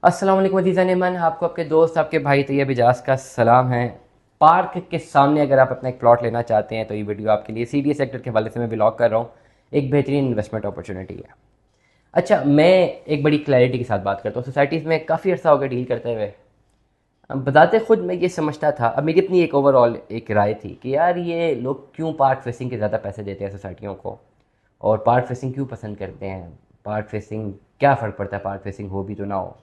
अस्सलाम वालेकुम अज़ीज़ान एमन, आपको आपके दोस्त आपके भाई तैयब इजाज़ का सलाम है। पार्क के सामने अगर आप अपना एक प्लॉट लेना चाहते हैं तो ये वीडियो आपके लिए सीडीए सेक्टर के हवाले से मैं ब्लॉग कर रहा हूँ। एक बेहतरीन इन्वेस्टमेंट अपॉर्चुनिटी है। अच्छा, मैं एक बड़ी क्लैरिटी के साथ बात करता हूँ। सोसाइटीज़ में काफ़ी अर्सा हो गया डील करते हुए। अब बताते खुद मैं ये समझता था, अब मेरी अपनी एक ओवरऑल एक राय थी कि यार ये लोग क्यों पार्क फेसिंग के ज़्यादा पैसे देते हैं सोसाइटियों को, और पार्क फेसिंग क्यों पसंद करते हैं। पार्क फेसिंग क्या फ़र्क पड़ता है, पार्क फेसिंग हो भी तो ना हो।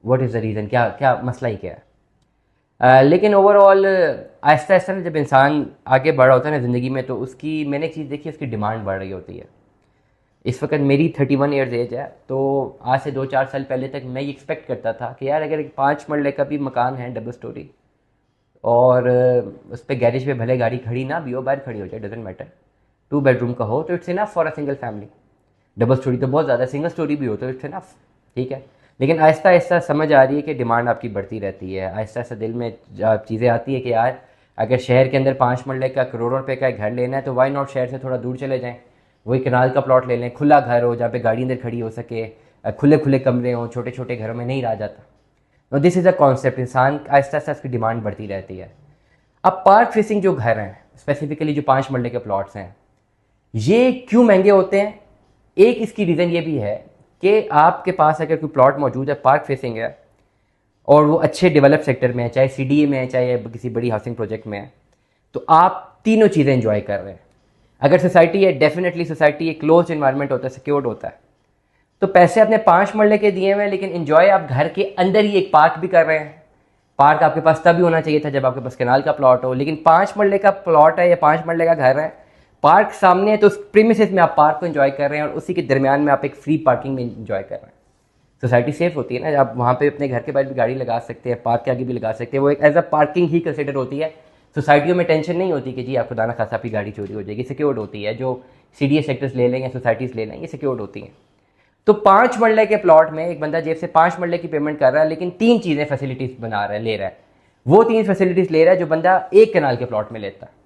व्हाट इज़ द रीज़न, क्या क्या मसला ही क्या है। लेकिन ओवरऑल आहिस्ता आहिस्ता ना जब इंसान आगे बढ़ रहा होता है ना ज़िंदगी में, तो उसकी मैंने एक चीज़ देखी, उसकी डिमांड बढ़ रही होती है। इस वक्त मेरी 31 ईयर्स एज है, तो आज से 2-4 साल पहले तक मैं ये एक्सपेक्ट करता था कि यार अगर एक 5 मरले का भी मकान है, डबल स्टोरी, और उस पर गैरेज पे भले गाड़ी खड़ी ना भी हो, बाहर खड़ी हो जाए, डजेंट मैटर, 2 बेडरूम का हो तो it's enough for a single family. Double storey तो बहुत ज़्यादा, सिंगल स्टोरी भी हो तो इट्स इनफ, ठीक है। लेकिन आहिस्ता आहिस्ता समझ आ रही है कि डिमांड आपकी बढ़ती रहती है। आहिस्ता आहिस्ता दिल में चीज़ें आती है कि यार अगर शहर के अंदर 5 मरले का करोड़ों रुपए का एक घर लेना है तो वाई नॉट शहर से थोड़ा दूर चले जाएं, वही कनाल का प्लॉट ले लें, खुला घर हो जहाँ पे गाड़ी अंदर खड़ी हो सके, खुले खुले कमरे हों, छोटे छोटे घरों में नहीं रहा जाता। तो दिस इज़ अ कॉन्सेप्ट, इंसान आहिस्ता आहिस्ता इसकी डिमांड बढ़ती रहती है। अब पार्क फेसिंग जो घर हैं, स्पेसिफिकली जो 5 मरले के प्लॉट्स हैं, ये क्यों महंगे होते हैं। एक इसकी रीज़न ये भी है कि आपके पास अगर कोई प्लॉट मौजूद है, पार्क फेसिंग है, और वो अच्छे डेवलप सेक्टर में है, चाहे सीडीए में है, चाहे किसी बड़ी हाउसिंग प्रोजेक्ट में है, तो आप तीनों चीज़ें एंजॉय कर रहे हैं। अगर सोसाइटी है, डेफिनेटली सोसाइटी एक क्लोज इन्वायरमेंट होता है, सिक्योर्ड होता है, तो पैसे अपने 5 मरले के दिए हुए हैं, लेकिन एंजॉय आप घर के अंदर ही एक पार्क भी कर रहे हैं। पार्क आपके पास तभी होना चाहिए था जब आपके पास कैनाल का प्लॉट हो, लेकिन 5 मरले का प्लॉट है या 5 मरले का घर है, पार्क सामने है, तो उस प्रीमिसेस में आप पार्क को एंजॉय कर रहे हैं, और उसी के दरमियान में आप एक फ्री पार्किंग में एंजॉय कर रहे हैं। सोसाइटी सेफ होती है ना, आप वहाँ पे अपने घर के बाहर भी गाड़ी लगा सकते हैं, पार्क के आगे भी लगा सकते हैं, वो एक एज अ पार्किंग ही कंसिडर होती है। सोसाइटियों में टेंशन नहीं होती कि जी आपको दाना खासा आपकी गाड़ी चोरी हो जाएगी, सिक्योर्ड होती है। जो सीडीए सेक्टर्स ले लें या सोसाइटीज़ ले लें, ये सिक्योर्ड होती हैं। तो 5 मरले के प्लॉट में एक बंदा जेब से 5 मरले की पेमेंट कर रहा है, लेकिन 3 चीज़ें फैसिलिटीज़ बना रहा है, ले रहा है। वो 3 फैसिलिटीज़ ले रहा है जो बंदा एक कनाल के प्लॉट में लेता है।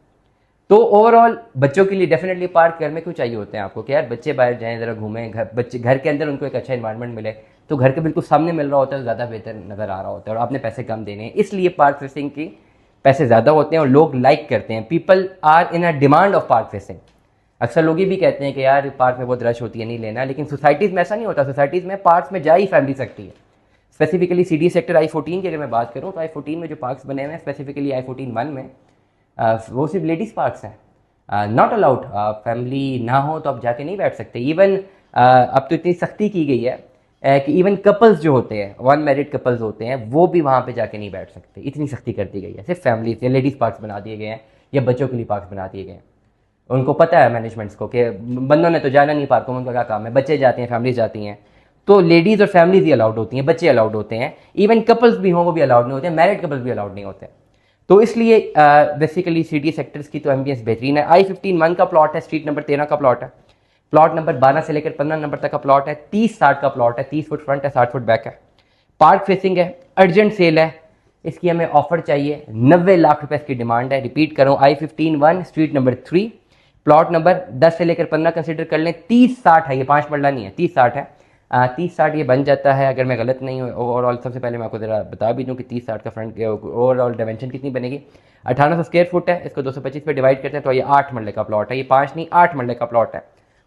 तो ओवरऑल बच्चों के लिए डेफिनेटली पार्क घर में क्यों चाहिए होते हैं आपको कि यार बच्चे बाहर जाएं, ज़रा घूमें, घर बच्चे घर के अंदर उनको एक अच्छा इन्वायरमेंट मिले, तो घर के बिल्कुल सामने मिल रहा होता है तो ज़्यादा बेहतर नज़र आ रहा होता है, और आपने पैसे कम देने हैं, इसलिए पार्क फेसिंग की पैसे ज़्यादा होते हैं और लोग लाइक करते हैं। People are in a demand of park facing. अक्सर लोग ये भी कहते हैं कि यार पार्क में बहुत रश होती है, नहीं लेना, लेकिन सोसाइटीज़ में ऐसा नहीं होता। सोसाइटीज़ में पार्क में जा ही फैमिली सकती है। स्पेसिफिकली सीडी सेक्टर I14 की अगर मैं बात करूँ, तो I14 में जो पार्क्स बने हुए हैं, स्पेसिफिकली I14-1 में, वो सिर्फ लेडीज़ पार्क्स हैं, नॉट अलाउड। फैमिली ना हो तो आप जाके नहीं बैठ सकते। इवन अब तो इतनी सख्ती की गई है कि इवन कपल्स जो होते हैं, वन मैरिड कपल्स होते हैं, वो भी वहाँ पे जाके नहीं बैठ सकते। इतनी सख्ती कर दी गई है, सिर्फ फैमिली या लेडीज़ पार्क्स बना दिए गए हैं, या बच्चों के लिए पार्क्स बना दिए गए हैं। उनको पता है मैनेजमेंट्स को कि बंदों ने तो जाना नहीं पार्कों में, उनका क्या काम है, बच्चे जाते हैं, फैमिलीज जाती हैं, तो लेडीज़ और फैमिलीज ही अलाउड होती हैं, बच्चे अलाउड होते हैं। इवन कपल्स भी हों वो भी अलाउड नहीं होते हैं, मैरिड कपल्स भी अलाउड नहीं होते। तो इसलिए बेसिकली सिटी सेक्टर्स की तो एम्बियंस बेहतरीन है। I15-1 का प्लॉट है, स्ट्रीट नंबर 13 का प्लॉट है, प्लॉट नंबर 12 से लेकर 15 नंबर तक का प्लॉट है, 30-60 का प्लॉट है, 30 फुट फ्रंट है, 60 फुट बैक है, पार्क फेसिंग है, अर्जेंट सेल है। इसकी हमें ऑफर चाहिए, 90 लाख रुपए इसकी डिमांड है। रिपीट करूँ, I15-1 street number 3, plot number 10 से लेकर 15 कंसिडर कर लें, 30-60 है, ये 5 मरला नहीं है, 30-60 है। 30-60 ये बन जाता है अगर मैं गलत नहीं हूँ। ओवरऑल सबसे पहले मैं आपको ज़रा बता भी दूँ कि 30-60 का फ्रंट ओवरऑल डायमेंशन कितनी बनेगी। 1800 स्क्वायर फुट है, इसको 225 पे डिवाइड करते हैं तो ये 8 मरले का प्लॉट है, ये 5 नहीं 8 मरले का प्लॉट है,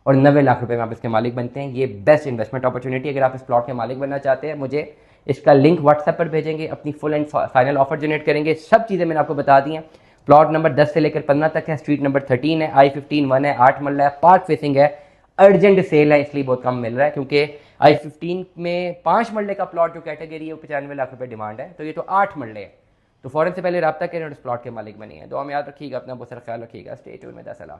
और 90 लाख रुपए में आप इसके मालिक बनते हैं। ये बेस्ट इन्वेस्टमेंट अपॉर्चुनिटी। अगर आप इस प्लॉट के मालिक बनना चाहते हैं, मुझे इसका लिंक व्हाट्सएप पर भेजेंगे, अपनी full and final offer generate करेंगे। सब चीज़ें मैंने आपको बता दी हैं। प्लॉट नंबर 10 से लेकर 15 तक है, स्ट्रीट नंबर 13 है, I15-1 है, 8 मरला है, पार्क फेसिंग है, अर्जेंट सेल है, इसलिए बहुत कम मिल रहा है, क्योंकि I15 में 5 मरले का प्लॉट जो कैटेगरी है वो 95 लाख रुपए डिमांड है, तो ये तो 8 मरले है। तो फौरन से पहले रब्ता करें और इस प्लॉट के मालिक बनिए। दुआ में याद रखिएगा, अपना बहुत सारा ख्याल रखिएगा। स्टे ट्यून में 10 अल्लाह।